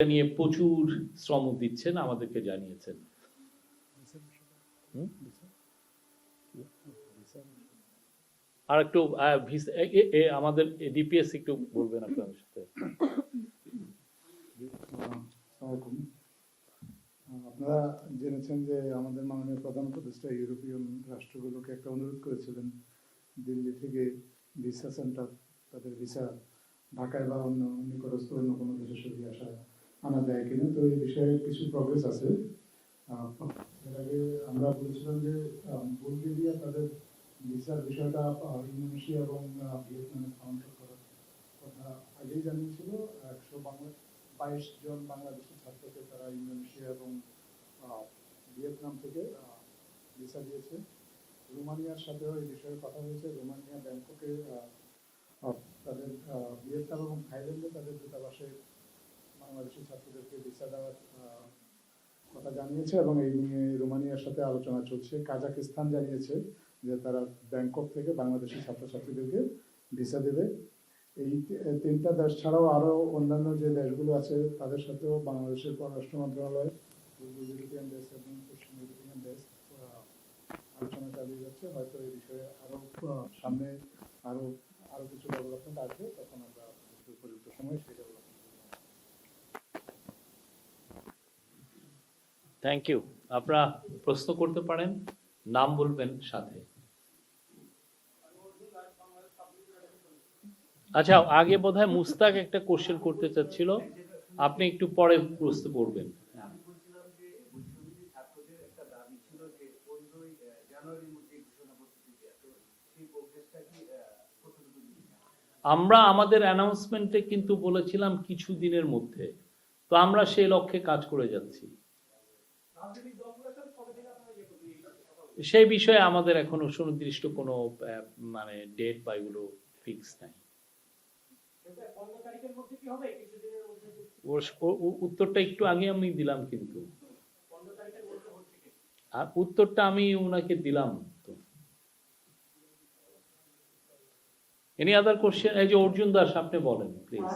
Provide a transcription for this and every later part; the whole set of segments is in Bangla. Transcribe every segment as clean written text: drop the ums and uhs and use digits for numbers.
নিয়ে প্রচুর শ্রম দিচ্ছেন, আমাদেরকে জানিয়েছেন। আর একটু আমাদের ডিপিএস একটু বলবেন আপনাদের সাথে। আপনারা জেনেছেন যে আমাদের মাননীয় প্রধান উপদেষ্টা ইউরোপিয়ান রাষ্ট্রগুলোকে একটা অনুরোধ করেছিলেন দিল্লি থেকে ভিসা সেন্টার, তাদের ভিসা ঢাকায় বা অন্য নিকটস্থ অন্য কোনো দেশে সরিয়ে আনা যায় কিনা। তো এই বিষয়ে কিছু প্রগ্রেস আছে। এর আগে আমরা বলেছিলাম যে বুলগেরিয়া তাদের ভিসার বিষয়টা ইন্দোনেশিয়া এবং ভিয়েতনামে কাউন্টার করার কথা আগেই জানিয়েছিল। 122 জন বাংলাদেশি ছাত্রকে তারা ইন্দোনেশিয়া এবং ভিয়েতনাম থেকে ভিসা দিয়েছে। রোমানিয়ার সাথেও এই বিষয়ে কথা হয়েছে। রোমানিয়া ব্যাংককে তাদের ভিয়েতনাম এবং থাইল্যান্ডে তাদের দূতাবাসে বাংলাদেশি ছাত্রদেরকে ভিসা দেওয়ার কথা জানিয়েছে এবং এই নিয়ে রোমানিয়ার সাথে আলোচনা চলছে। কাজাকিস্তান জানিয়েছে যে তারা ব্যাংকক থেকে বাংলাদেশি ছাত্রছাত্রীদেরকে ভিসা দেবে। এই তিনটা দেশ ছাড়াও আরো অন্যান্য যে দেশগুলো আছে তাদের সাথেও বাংলাদেশের পররাষ্ট্র মন্ত্রণালয়, পূর্ব ইউরোপিয়ান দেশ এবং পশ্চিম ইউরোপিয়ান দেশ আলোচনা চালিয়ে যাচ্ছে। হয়তো এই বিষয়ে আরো সামনে আরো কিছু ডেভেলপমেন্ট আসবে, তখন আমরা উপযুক্ত সময় সেই ডেভেলপমেন্ট। Thank you. আপনারা প্রশ্ন করতে পারেন, নাম বলবেন সাথে। আচ্ছা, আগে বোধহয় মুস্তাক একটা কোশ্চেন করতে চাচ্ছিল, আপনি একটু পরে প্রশ্ন করবেন। আমরা আমাদের অ্যানাউন্সমেন্টে কিন্তু বলেছিলাম কিছু দিনের মধ্যে, তো আমরা সেই লক্ষ্যে কাজ করে যাচ্ছি। সেই বিষয়ে আমাদের এখনো সুনির্দিষ্ট কোনো মানে ডেট বা এগুলো ফিক্স নাই। উত্তরটা একটু আগে আমি দিলাম, কিন্তু আর উত্তরটা আমি ওনাকে দিলাম। তো এনি আদার কোশ্চেন? এই যে অর্জুন দাস, আপনি বলেন প্লিজ।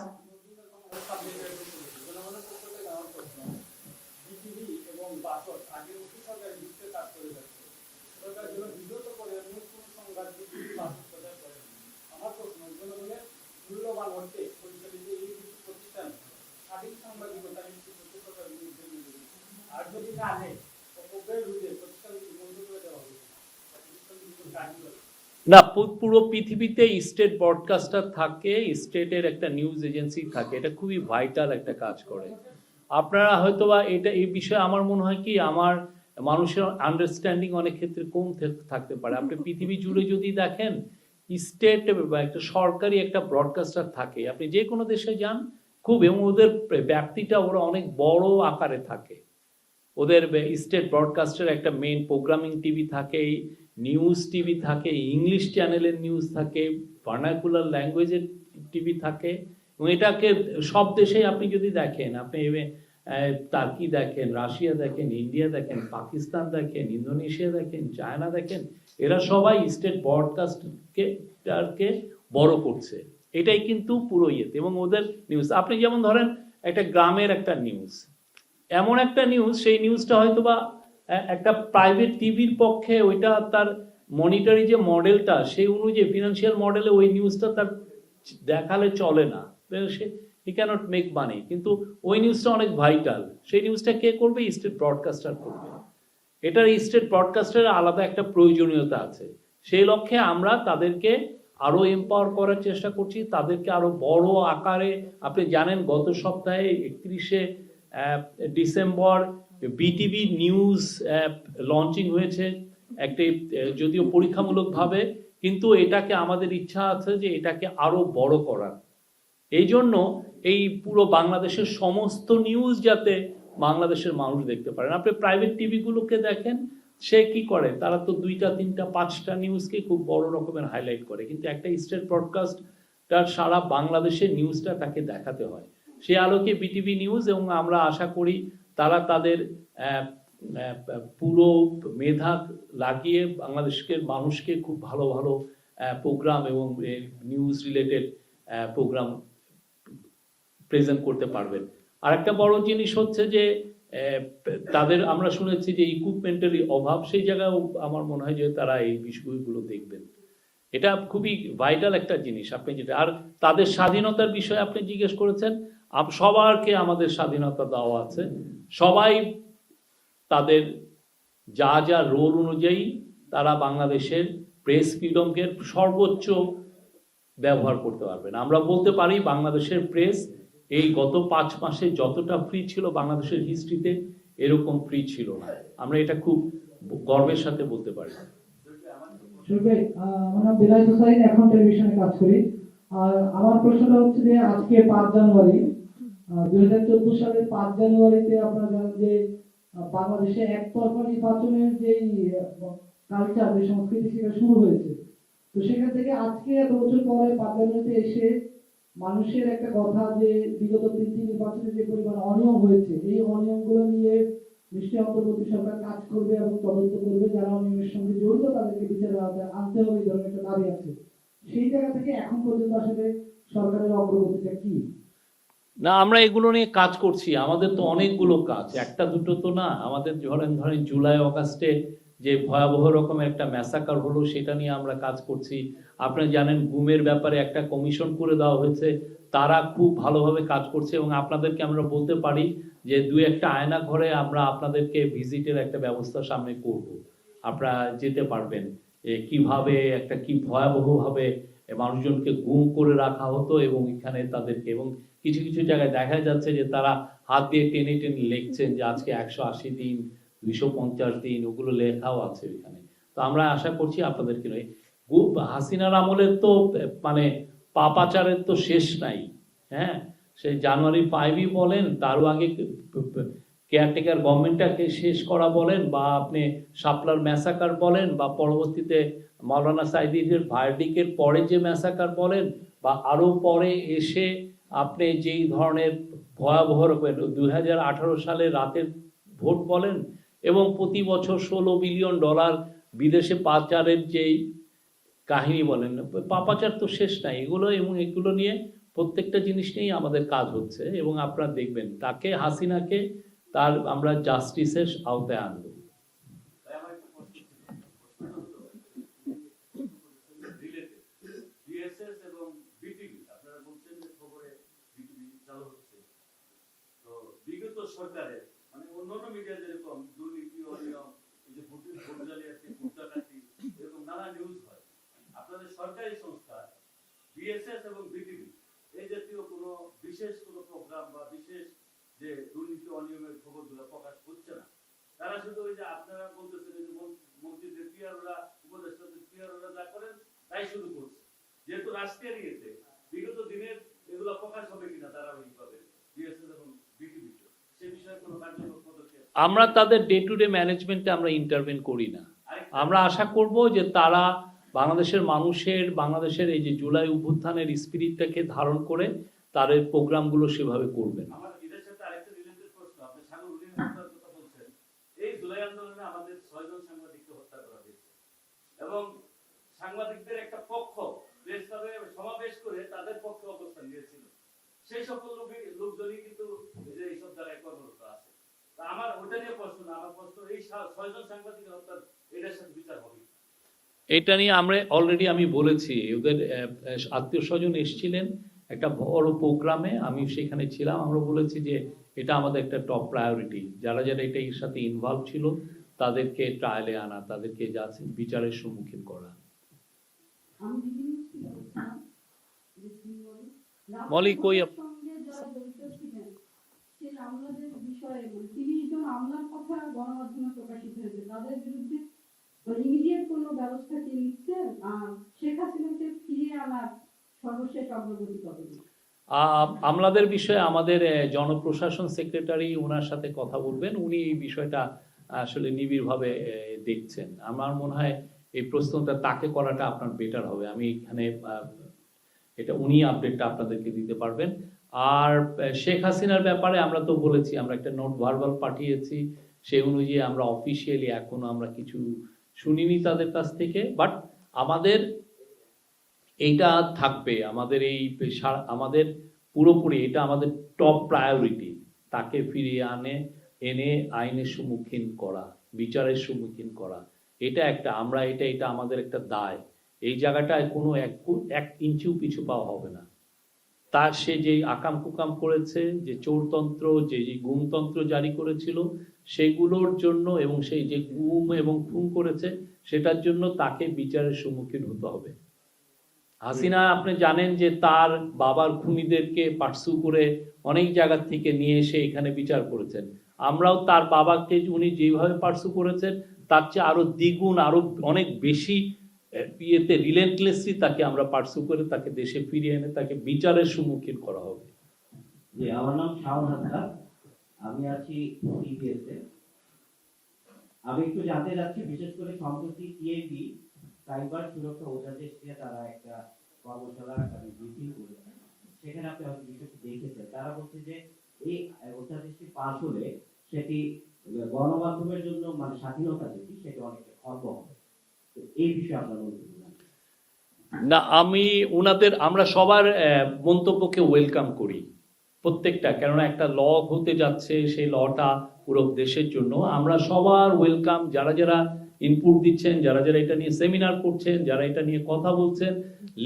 না, পুরো পৃথিবীতে স্টেট ব্রডকাস্টার থাকে, স্টেটের একটা নিউজ এজেন্সি থাকে, এটা খুবই ভাইটাল একটা কাজ করে। আপনারা হয়তোবা এটা এই বিষয়ে আমার মনে হয় কি, আমার মানুষের আন্ডারস্ট্যান্ডিং অনেক ক্ষেত্রে কম থাকতে পারে। আপনি পৃথিবী জুড়ে যদি দেখেন, স্টেট বা একটা সরকারি একটা ব্রডকাস্টার থাকে, আপনি যে কোনো দেশে যান খুব, এবং ওদের ব্যাপ্তিটা ওরা অনেক বড় আকারে থাকে। ওদের স্টেট ব্রডকাস্টের একটা মেইন প্রোগ্রামিং টিভি থাকে, নিউজ টিভি থাকে, ইংলিশ চ্যানেলের নিউজ থাকে, ভার্নাকুলার ল্যাঙ্গুয়েজের টিভি থাকে, এবং এটাকে সব দেশে আপনি যদি দেখেন, আপনি টার্কি দেখেন, রাশিয়া দেখেন, ইন্ডিয়া দেখেন, পাকিস্তান দেখেন, ইন্দোনেশিয়া দেখেন, চায়না দেখেন, এরা সবাই স্টেট ব্রডকাস্টকে বড় করছে। এটাই কিন্তু পুরো ইয়েতে, এবং ওদের নিউজ আপনি যেমন ধরেন একটা গ্রামের একটা নিউজ, এমন একটা নিউজ, সেই নিউজটা হয়তো বা একটা প্রাইভেট টিভির পক্ষে ওইটা তার মনিটরি যে মডেলটা, সেই অনুযায়ী ফিনান্সিয়াল মডেলে ওই নিউজটা তার দেখালে চলে না, সে হি ক্যানট মেক মানি। কিন্তু ওই নিউজটা অনেক ভাইটাল, সেই নিউজটা কে করবে? স্টেট ব্রডকাস্টার করবে। এটার স্টেট ব্রডকাস্টারের আলাদা একটা প্রয়োজনীয়তা আছে। সেই লক্ষ্যে আমরা তাদেরকে আরো এম্পাওয়ার করার চেষ্টা করছি, তাদেরকে আরো বড় আকারে। আপনি জানেন গত সপ্তাহে 31শে ডিসেম্বর বিটিভি নিউজ লঞ্চিং হয়েছে, একটি যদিও পরীক্ষামূলকভাবে, কিন্তু এটাকে আমাদের ইচ্ছা আছে যে এটাকে আরো বড় করার। এই জন্য এই পুরো বাংলাদেশের সমস্ত নিউজ যাতে বাংলাদেশের মানুষ দেখতে পারেন। আপনি প্রাইভেট টিভিগুলোকে দেখেন, সে কি করে, তারা তো 2টা 3টা 5টা নিউজকে খুব বড় রকমের হাইলাইট করে, কিন্তু একটা স্টেট ব্রডকাস্ট তার সারা বাংলাদেশের নিউজটা তাকে দেখাতে হয়। সে আলোকে বিটিভি নিউজ, এবং আমরা আশা করি তারা তাদের পুরো মেধা লাগিয়ে বাংলাদেশের মানুষকে খুব ভালো ভালো প্রোগ্রাম এবং নিউজ রিলেটেড প্রোগ্রাম প্রেজেন্ট করতে পারবেন। আর একটা বড় জিনিস হচ্ছে যে তাদের আমরা শুনেছি যে ইকুইপমেন্টের অভাব, সেই জায়গায় আমার মনে হয় যে তারা এই বিষয়গুলো দেখবেন। এটা খুবই ভাইটাল একটা জিনিস আপনি যেটা। আর তাদের স্বাধীনতার বিষয়ে আপনি জিজ্ঞেস করেছেন, সবারকে আমাদের স্বাধীনতা দেওয়া আছে, সবাই তাদের যা যা রোল অনুযায়ী তারা বাংলাদেশের প্রেস ফ্রিডমকে সর্বোচ্চ ব্যবহার করতে পারবেন। আমরা বলতে পারি বাংলাদেশের প্রেস এই গত 5 মাসে যতটা ফ্রি ছিল বাংলাদেশের হিস্ট্রিতে এরকম ফ্রি ছিল না। আমরা এটা খুব গর্বের সাথে বলতে পারি। আমার নাম বিলাল হোসাইন, এখন টেলিভিশনে কাজ করি। আর আমার প্রশ্নটা হচ্ছে যে আজকে 5 জানুয়ারি 2014 সালের 5 জানুয়ারিতে আপনারা জানেন যে বাংলাদেশে একতরফা নির্বাচনের যে কালচার, যে সংস্কৃতি সেটা শুরু হয়েছে। তো সেখান থেকে আজকে এত বছর পরে 5 জানুয়ারিতে এসে মানুষের একটা কথা যে বিগত 3টি নির্বাচনে যে পরিমাণ অনিয়ম হয়েছে, এই অনিয়মগুলো নিয়ে নিশ্চয়ই অন্তর্বর্তী সরকার কাজ করবে এবং তদন্ত করবে, যারা অনিয়মের সঙ্গে জড়িত তাদেরকে বিচারের আওতায় আনতে হবে, এই ধরনের একটা দাবি আছে। সেই জায়গা থেকে এখন পর্যন্ত আসলে সরকারের অগ্রগতিটা কি? না, আমরা এগুলো নিয়ে কাজ করছি। আমাদের তো অনেকগুলো কাজ, একটা দুটো তো না। আমাদের ধরেন জুলাই অগাস্টে যে ভয়াবহ রকমের একটা ম্যাসাকার হলো, সেটা নিয়ে আমরা কাজ করছি। আপনি জানেন গুমের ব্যাপারে একটা কমিশন করে দেওয়া হয়েছে, তারা খুব ভালোভাবে কাজ করছে। এবং আপনাদেরকে আমরা বলতে পারি যে 2-1টা আয়না ঘরে আমরা আপনাদেরকে ভিজিটের একটা ব্যবস্থা সামনে করব, আপনারা যেতে পারবেন। কিভাবে একটা কি ভয়াবহভাবে মানুষজনকে গুম করে রাখা হতো, এবং এখানে তাদেরকে, এবং কিছু কিছু জায়গায় দেখা যাচ্ছে যে তারা হাত দিয়ে টেনে টেনে লিখছেন যে আজকে 180 দিন, 250 দিন, ওগুলো লেখাও আছে এখানে। তো আমরা আশা করছি আপনাদেরকে নয়, হাসিনার আমলের তো মানে পাপাচারের তো শেষ নাই। হ্যাঁ, সে জানুয়ারি 5ই বলেন, তারও আগে কেয়ারটেকার গভর্নমেন্টটাকে শেষ করা বলেন, বা আপনি শাপলার ম্যাসাকার বলেন, বা পরবর্তীতে মাওলানা সাইদির ভার্ডিকের পরে যে ম্যাসাকার বলেন, বা আরো পরে এসে আপনি যেই ধরনের ভয়াবহ রকমের 2018 সালে রাতের ভোট বলেন, এবং প্রতি বছর $16 বিলিয়ন বিদেশে পাচারের যেই কাহিনী বলেন, পাপাচার তো শেষ নাই এগুলো। এবং এগুলো নিয়ে প্রত্যেকটা জিনিস নিয়েই আমাদের কাজ হচ্ছে, এবং আপনারা দেখবেন তাকে, হাসিনাকে, তার আমরা জাস্টিসের আওতায় আনবো। সরকারের মানে অন্যান্য মিডিয়া যেরকম দুর্নীতি, অনিয়ম, এই যে ভোট জালিয়াতি, ভোট ডাকাতি, এরকম নানা নিউজ হয়, আপনাদের সরকারি সংস্থা বিএসএস এবং বিটিভি এই জাতীয় কোনো বিশেষ কোনো প্রোগ্রাম বা বিশেষ যে দুর্নীতি অনিয়মের খবরগুলো প্রকাশ হচ্ছে না। তারা শুধু ওই যে আপনারা বলতেছেন যে মন্ত্রীদের পিআরওরা, উপদেষ্টাদের পিআরওরা যা করেন তাই শুরু করছে। যেহেতু রাষ্ট্রের ইয়েতে বিগত দিনের এগুলো প্রকাশ হবে কিনা ধারাবাহিকভাবে বিএসএস এবং বিটিভি, আমরা তাদের ডে টু ডে ম্যানেজমেন্টে আমরা ইন্টারভেন করি না। আমরা আশা করব যে তারা বাংলাদেশের মানুষের, বাংলাদেশের এই যে জুলাই অভ্যুত্থানের স্পিরিটটাকে ধারণ করে তাদের প্রোগ্রামগুলো সেভাবে করবেন। আমার এদের সাথে আরেকটা রিলেটেড প্রশ্ন, আপনি সাংবাদিক হত্যার কথা বলছেন। এই জুলাই আন্দোলনে আমাদের 6 জন সাংবাদিককে হত্যা করা হয়েছে, এবং সাংবাদিকদের একটা পক্ষ প্রেস ক্লাবে সমাবেশ করে তাদের পক্ষে অবস্থান নিয়েছিল। সেই সকল লোকজনই কিন্তু এইসব জায়গায় কর্মরত আছে। আমার ওটা নিয়ে প্রশ্ন না, আমার প্রশ্ন এই 6 জন সাংবাদিক হত্যার এটার সাথে বিচার হবে। এটা নিয়ে আমরা অলরেডি আমি বলেছি, ওদের আত্মীয় স্বজন এসেছিলেন একটা বড় প্রোগ্রামে, আমি সেখানে ছিলাম। আমরা বলেছি যে এটা আমাদের একটা টপ প্রায়োরিটি, যারা যারা এটা এর সাথে ইনভলভ ছিল তাদেরকে ট্রায়ালে আনা, তাদেরকে বিচারের সম্মুখীন করা। মলি কই আমলাদের বিষয়ে আমাদের জনপ্রশাসন সেক্রেটারি ওনার সাথে কথা বলবেন, উনি এই বিষয়টা আসলে নিবিড়ভাবে দেখছেন। আমার মনে হয় এই প্রশ্নটা তাকে করাটা আপনার বেটার হবে। আমি এখানে এটা উনি আপডেটটা আপনাদেরকে দিতে পারবেন। আর শেখ হাসিনার ব্যাপারে আমরা তো বলেছি, আমরা একটা নোট ভার্বাল পাঠিয়েছি, সেই অনুযায়ী আমরা অফিসিয়ালি এখনো আমরা কিছু শুনিনি তাদের কাছ থেকে। বাট আমাদের এইটা থাকবে, আমাদের এই আমাদের পুরোপুরি এটা আমাদের টপ প্রায়োরিটি। তাকে ফিরিয়ে এনে আইনের সম্মুখীন করা, বিচারের সম্মুখীন করা। এটা এটা আমাদের একটা দায়। এই জায়গাটায় কোনো এক ইঞ্চিও পিছু পাওয়া হবে না। তার সে যে আকাম কুকাম করেছে, যে চোরতন্ত্র, যে গুমতন্ত্র জারি করেছিল, সেগুলোর জন্য এবং সেই যে গুম এবং খুন করেছে সেটার জন্য তাকে বিচারের সম্মুখীন হতে হবে। হাসিনা, আপনি জানেন যে তার বাবার খুনিদেরকে পার্সু করে অনেক জায়গা থেকে নিয়ে এসে এখানে বিচার করেছেন। আমরাও তার বাবাকে উনি যেভাবে পার্সু করেছেন তার চেয়ে আরো দ্বিগুণ, আরো অনেক বেশি রিলেন্টলেসলি তাকে আমরা পার্সু করে তাকে দেশে ফিরিয়ে এনে তাকে বিচারের সম্মুখীন করা হবে। জি, আমার নাম শাওন হাসনাত, আমি আছি সিবিএস এ। আমি একটু জানতে চাচ্ছি, বিশেষ করে সম্প্রতি টিএনবি সাইবার সুরক্ষা উপদেশ দিয়ে তারা একটা কর্মশালা ব্রিফিং করেছে। সেখানে আপনি হয়তো বিষয়টি দেখেছেন। তারা বলছে যে এই অধ্যাদেশটি পাস হলে সেটি গণমাধ্যমের জন্য মানে স্বাধীনতা যেটি সেটা অনেকটা খর্ব হবে। তো এই বিষয়ে আপনার মন্তব্য জানতে চাই। না, আমরা সবার মন্তব্যকে ওয়েলকাম করি, প্রত্যেকটা। কেননা একটা ল হতে যাচ্ছে, সেই লটা পুরো দেশের জন্য। আমরা সবার ওয়েলকাম, যারা যারা ইনপুট দিচ্ছেন, যারা যারা এটা নিয়ে সেমিনার করছেন, যারা এটা নিয়ে কথা বলছেন,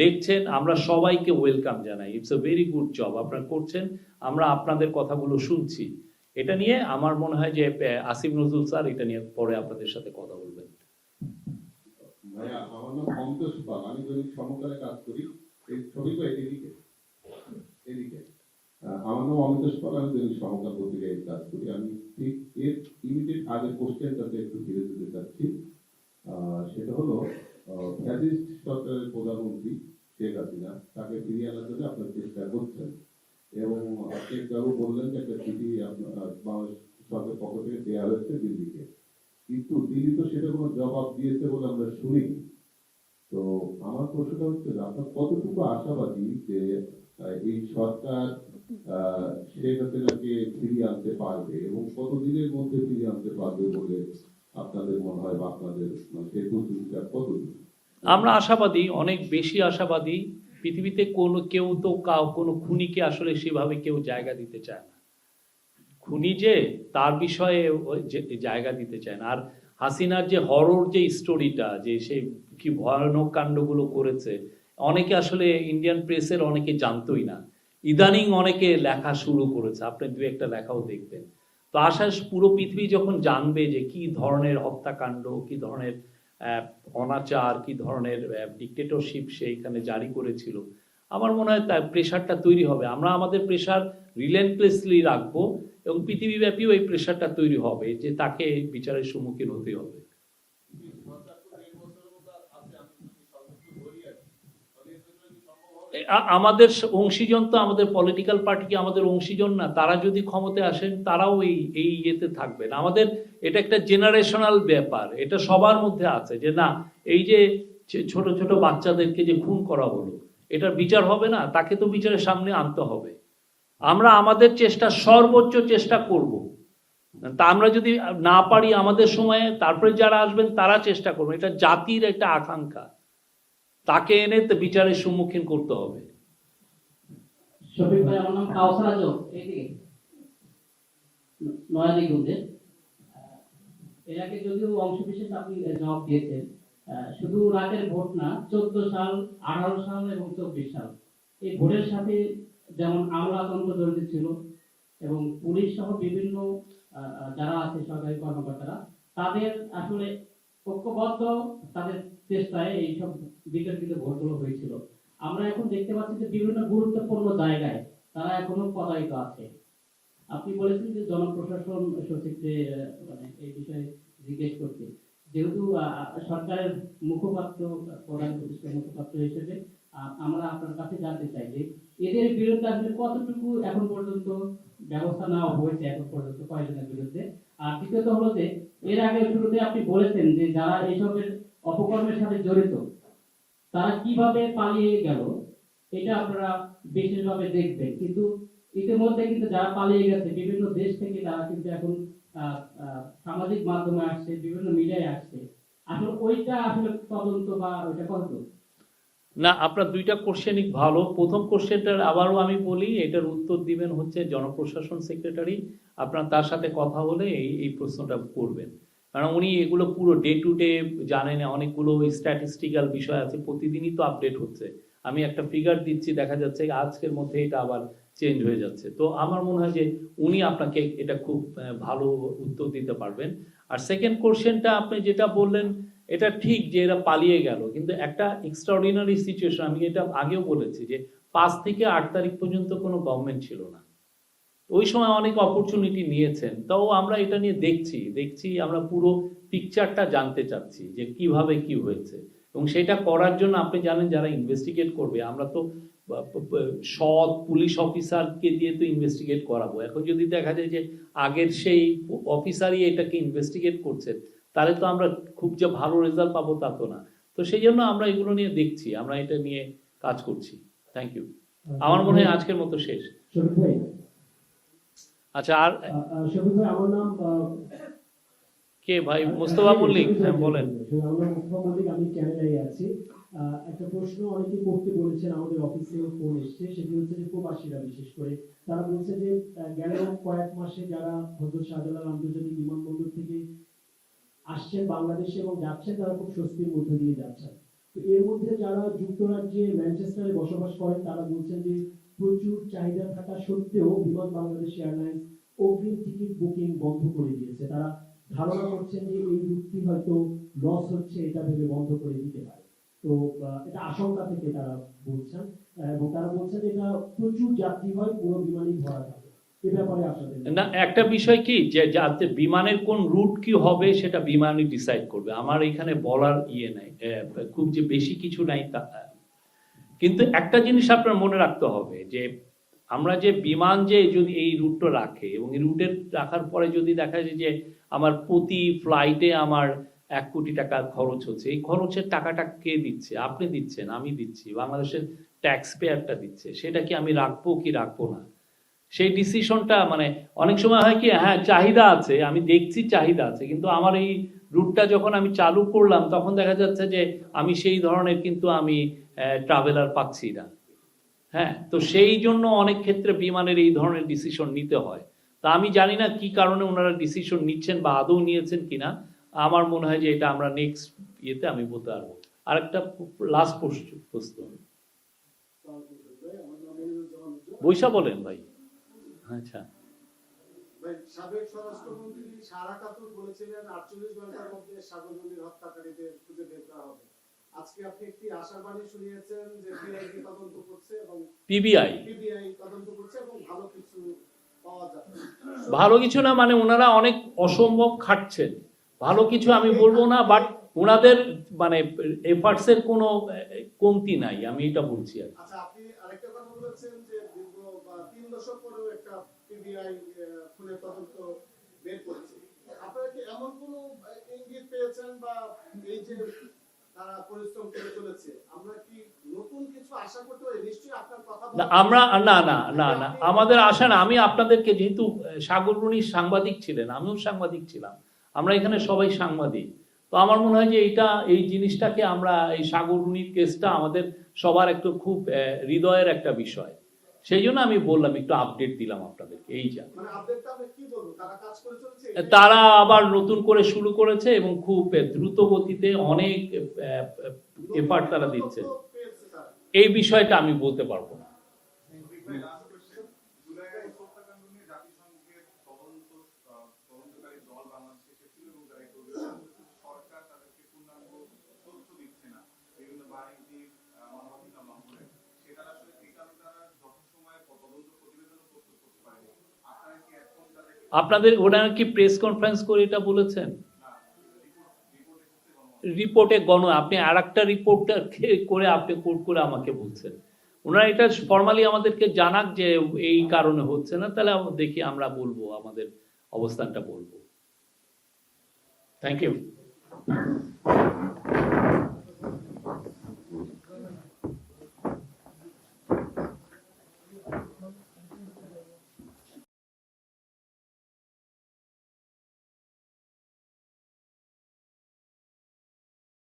লিখছেন, আমরা সবাইকে ওয়েলকাম জানাই। It's a very good job আপনারা করছেন, আমরা আপনাদের কথাগুলো শুনছি। এটা নিয়ে আমার মনে হয় যে আসিফ নজরুল স্যার এটা নিয়ে পরে আপনাদের সাথে কথা বলবেন। ভাইয়া, আমার নাম অন্তোষ পাল, আমি দৈনিক সমকালে কাজ করি। এই ছবি তো এদিকে এদিকে। আমার নাম অন্তোষ পাল, আমি দৈনিক সমকাল পত্রিকায় কাজ করি। আমি ঠিক এর ইমিডিয়েট আগের কোশ্চেনটাতে একটু ফিরে যেতে চাচ্ছি। সেটা হলো, ফ্যাসিস্ট সরকারের প্রধানমন্ত্রী শেখ হাসিনা, তাকে ফিরিয়ে আনার জন্য আপনার চেষ্টা করছেন এবং আপনি একটু বললেন যে একটা চিঠি আপনার বাংলাদেশ সরকারের পক্ষ থেকে দেওয়া হয়েছে দিল্লিকে, কিন্তু দিল্লি তো সেটা কোনো জবাব দিয়েছে বলে আমরা শুনিনি। তো আমার প্রশ্নটা হচ্ছে যে আপনার কতটুকু আশাবাদী যে এই সরকার শেখ হাসিনাকে ফিরিয়ে আনতে পারবে এবং কতদিনের মধ্যে ফিরিয়ে আনতে পারবে বলে আপনাদের মনে হয়, বা আপনাদের সেই প্রস্তুতিটা কতদিন? আমরা আশাবাদী, অনেক বেশি আশাবাদী। পৃথিবীতে কেউ তো কোনো খুনিকে আসলে সেভাবে কেউ জায়গা দিতে চায় না। খুনি যে তার বিষয়ে জায়গা দিতে চায় না। আর হাসিনার যে হরর যে স্টোরিটা, যে সে কি ভয়ানক কাণ্ডগুলো করেছে, অনেকে আসলে ইন্ডিয়ান প্রেসের অনেকে জানতোই না। ইদানিং অনেকে লেখা শুরু করেছে, আপনি দু একটা লেখাও দেখবেন। তো আশা পুরো পৃথিবী যখন জানবে যে কি ধরনের হত্যাকাণ্ড, কি ধরনের অনাচার, কি ধরনের ডিক্টেটরশিপ সে এখানে জারি করেছিল, আমার মনে হয় তার প্রেশারটা তৈরি হবে। আমরা আমাদের প্রেশার রিলেন্টলেসলি রাখবো এবং পৃথিবীব্যাপীও এই প্রেশারটা তৈরি হবে যে তাকে বিচারের সম্মুখীন হতে হবে। আমাদের অংশীজন তো, আমাদের পলিটিক্যাল পার্টি কি আমাদের অংশীজন না? তারা যদি ক্ষমতায় আসেন তারাও এই ইয়েতে থাকবেন। আমাদের এটা একটা জেনারেশনাল ব্যাপার, এটা সবার মধ্যে আছে যে না, এই যে ছোট ছোট বাচ্চাদেরকে যে খুন করা হলো, এটার বিচার হবে না, তাকে তো বিচারের সামনে আনতে হবে। আমরা আমাদের সর্বোচ্চ চেষ্টা করব। তা আমরা যদি না পারি আমাদের সময়ে, তারপরে যারা আসবেন তারা চেষ্টা করবেন। এটা জাতির একটা আকাঙ্ক্ষা, তাকে এনে বিচারের সম্মুখীন করতে হবে। শফিক ভাই, আমার নাম কাউসার আজম, এইদিকে নয়াদিগঞ্জে। এর আগে যদিও অংশ বিশেষ আপনি জবাব দিয়েছেন, শুধু রাতের ভোট না, 14 সাল, 18 সাল এবং 24 সাল এই ভোটের সাথে যেমন আমলাতন্ত্র জড়িত ছিল এবং পুলিশ সহ বিভিন্ন যারা আছে সরকারি কর্মকর্তারা, তাদের আসলে ঐক্যবদ্ধ তাদের চেষ্টায় এইসব বিতর্কিত ভোটগুলো হয়েছিল। আমরা এখন দেখতে পাচ্ছি যে বিভিন্ন গুরুত্বপূর্ণ জায়গায় তারা এখনো পদায়িত আছে। আপনি বলেছেন যে জনপ্রশাসন সচিবকে মানে এই বিষয়ে জিজ্ঞেস করতে, যেহেতু সরকারের মুখপাত্র, প্রধান উপদেষ্টার মুখপাত্র হিসেবে আমরা আপনার কাছে জানতে চাই যে এদের বিরুদ্ধে আসলে কতটুকু এখন পর্যন্ত ব্যবস্থা নেওয়া হয়েছে, এখন পর্যন্ত কয়েকজনের বিরুদ্ধে। আর দ্বিতীয়ত হলো যে এর আগে শুরুতে আপনি বলেছেন যে যারা এইসবের অপকর্মের সাথে জড়িত তারা কিভাবে পালিয়ে গেল এটা আপনারা বিশেষভাবে দেখবেন, কিন্তু ইতিমধ্যে কিন্তু যারা পালিয়ে গেছে বিভিন্ন দেশ থেকে তারা কিন্তু এখন সামাজিক মাধ্যমে আসছে, বিভিন্ন মিডিয়ায় আসছে। আসলে ওইটা আসলে তদন্ত বা ওইটা কত? না, আপনার দুইটা কোশ্চেনই ভালো। প্রথম কোশ্চেনটার আবারও আমি বলি, এটার উত্তর দিবেন হচ্ছে জনপ্রশাসন সেক্রেটারি। আপনার তার সাথে কথা হলে এই প্রশ্নটা করবেন, কারণ উনি এগুলো পুরো ডে টু ডে জানেন। অনেকগুলো স্ট্যাটিস্টিক্যাল বিষয় আছে, প্রতিদিনই তো আপডেট হচ্ছে। আমি একটা ফিগার দিচ্ছি, দেখা যাচ্ছে আজকের মধ্যে এটা আবার চেঞ্জ হয়ে যাচ্ছে। তো আমার মনে হয় যে উনি আপনাকে এটা খুব ভালো উত্তর দিতে পারবেন। আর সেকেন্ড কোশ্চেনটা আপনি যেটা বললেন, এটা ঠিক যে এরা পালিয়ে গেল, কিন্তু একটা এক্সট্রাঅর্ডিনারি সিচুয়েশন। আমি এটা আগেও বলেছি যে 5 থেকে 8 তারিখ পর্যন্ত কোনো গভর্নমেন্ট ছিল না। ওই সময় অনেক অপরচুনিটি নিয়েছেন, তাও আমরা এটা নিয়ে দেখছি আমরা পুরো পিকচারটা জানতে চাচ্ছি যে কিভাবে কি হয়েছে। এবং সেটা করার জন্য আপনি জানেন যারা ইনভেস্টিগেট করবে, আমরা তো সৎ পুলিশ অফিসারকে দিয়ে তো ইনভেস্টিগেট করাবো। এখন যদি দেখা যায় যে আগের সেই অফিসারই এটাকে ইনভেস্টিগেট করছেন, তাহলে তো আমরা খুব যে ভালো রেজাল্ট পাবো তা তো না। তো সেই জন্য আমরা এগুলো নিয়ে দেখছি, আমরা এটা নিয়ে কাজ করছি। Thank you. আমার মনে হয় আজকের মতো শেষ। শফিক ভাই, আচ্ছা, আর শফিক ভাই, আমার নাম কে ভাই? মোস্তফা মল্লিক, হ্যাঁ বলেন। আমার নাম মোস্তফা মল্লিক, আমি ক্যানাডায় আছি। একটা প্রশ্ন অনেকে করতে বলেছেন, আমাদের অফিসে ফোন এসেছে, সেটি হচ্ছে যে প্রবাসীরা বিশেষ করে তারা বলছে যে গেল কয়েক মাসে যারা হযরত শাহজালাল আন্তর্জাতিক বিমানবন্দর থেকে আসছেন বাংলাদেশে এবং যাচ্ছেন, তারা খুব স্বস্তির মধ্যে দিয়ে যাচ্ছেন। তো এর মধ্যে যারা যুক্তরাজ্যে ম্যানচেস্টারে বসবাস করেন, তারা বলছেন যে প্রচুর চাহিদা থাকা সত্ত্বেও বিমান বাংলাদেশ এয়ারলাইন্স অগ্রিম টিকিট বুকিং বন্ধ করে দিয়েছে। তারা ধারণা করছেন যে এই রুটটি হয়তো লস হচ্ছে, এটা ভেবে বন্ধ করে দিতে পারে। তো এটা আশঙ্কা থেকে তারা বলছেন, এবং তারা বলছেন যে এটা প্রচুর যাত্রী হয়, পুরো বিমানই ভরা থাকে। এ ব্যাপারে আপনাদের না, একটা বিষয় কি যে যাতে বিমানের কোন রুট কি হবে সেটা বিমানই ডিসাইড করবে। আমার এখানে বলার নাই, খুব যে বেশি কিছু নাই তা। কিন্তু একটা জিনিস আপনার মনে রাখতে হবে যে আমরা যে বিমান যে যদি এই রুটটা রাখে এবং এই রুটের রাখার পরে যদি দেখা যায় যে আমার প্রতি ফ্লাইটে আমার 1 কোটি টাকা খরচ হচ্ছে, এই খরচের টাকাটা কে দিচ্ছে? আপনি দিচ্ছেন, আমি দিচ্ছি, বাংলাদেশের ট্যাক্স পেয়ারটা দিচ্ছে। সেটা কি আমি রাখবো কি রাখবো না, সেই ডিসিশনটা মানে অনেক সময় হয় কি, হ্যাঁ চাহিদা আছে, আমি দেখছি চাহিদা আছে, কিন্তু আমার এই রুটটা যখন আমি চালু করলাম তখন দেখা যাচ্ছে যে আমি সেই ধরনের কিন্তু আমি ট্রাভেলার পাচ্ছি না। হ্যাঁ, তো সেই জন্য অনেক ক্ষেত্রে বিমানের এই ধরনের ডিসিশন নিতে হয়। তা আমি জানি না কি কারণে ওনারা ডিসিশন নিচ্ছেন বা আদৌ নিয়েছেন কিনা। আমার মনে হয় যে এটা আমরা নেক্সট ইয়েতে আমি বলতে পারবো। আরেকটা লাস্ট প্রশ্ন, বৈশা বলেন ভাই। আচ্ছা, সাবেক স্বরাষ্ট্রমন্ত্রী সারা কাতুর বলেছিলেন 48 ঘন্টার মধ্যে সাগররুনির হত্যাকারীদের খুঁজে বের করা হবে। আজকে আপনি একটি আশাবাণী শুনিয়েছেন যে পিআইবি তদন্ত করছে এবং পিবিআই তদন্ত করছে এবং ভালো কিছু পাওয়া যাবে। ভালো কিছু না মানে ওনারা অনেক অসম্ভব খাটছেন। ভালো কিছু আমি বলবো না, বাট ওনাদের মানে এফার্টসের কোনো কমতি নাই, আমি এটা বলছি আর কি। আচ্ছা, আপনি আরেকটা কথা বলেছেন যে দীর্ঘ 3 দশক পরেও একটা পিবিআই খুনের তদন্ত বের করেছে। আপনারা কি এমন কোনো ইঙ্গিত পেয়েছেন বা এই যে তারা পরিশ্রম করে চলেছে, আমরা কি নতুন কিছু আশা করতে পারি? নিশ্চয়ই আপনার কথা না, আমরা না আমাদের আশা না। আমি আপনাদেরকে, যেহেতু সাগররুনি সাংবাদিক ছিলেন, আমিও সাংবাদিক ছিলাম, আমরা এখানে সবাই সাংবাদিক, তো আমার মনে হয় যে এই জিনিসটাকে আমরা এই সাগররুনির কেসটা আমাদের সবার একটু খুব হৃদয়ের একটা বিষয়। সেই জন্য আমি বললাম, একটু আপডেট দিলাম আপনাদেরকে। এই যা মানে আপডেটটা আমরা কি বলবো, তারা কাজ করে চলেছে, তারা আবার নতুন করে শুরু করেছে এবং খুব দ্রুত গতিতে অনেক এফার্ট তারা দিচ্ছে। এই বিষয়টা আমি বলতে পারবো না। আপনাদের ওনারা কি প্রেস কনফারেন্স করে এটা বলেছেন? রিপোর্টে আপনি আর একটা রিপোর্টটা করে আপনি কোট করে আমাকে বলছেন। ওনারা এটা ফর্মালি আমাদেরকে জানাক যে এই কারণে হচ্ছে না, তাহলে দেখি আমরা বলবো, আমাদের অবস্থানটা বলবো। Thank you.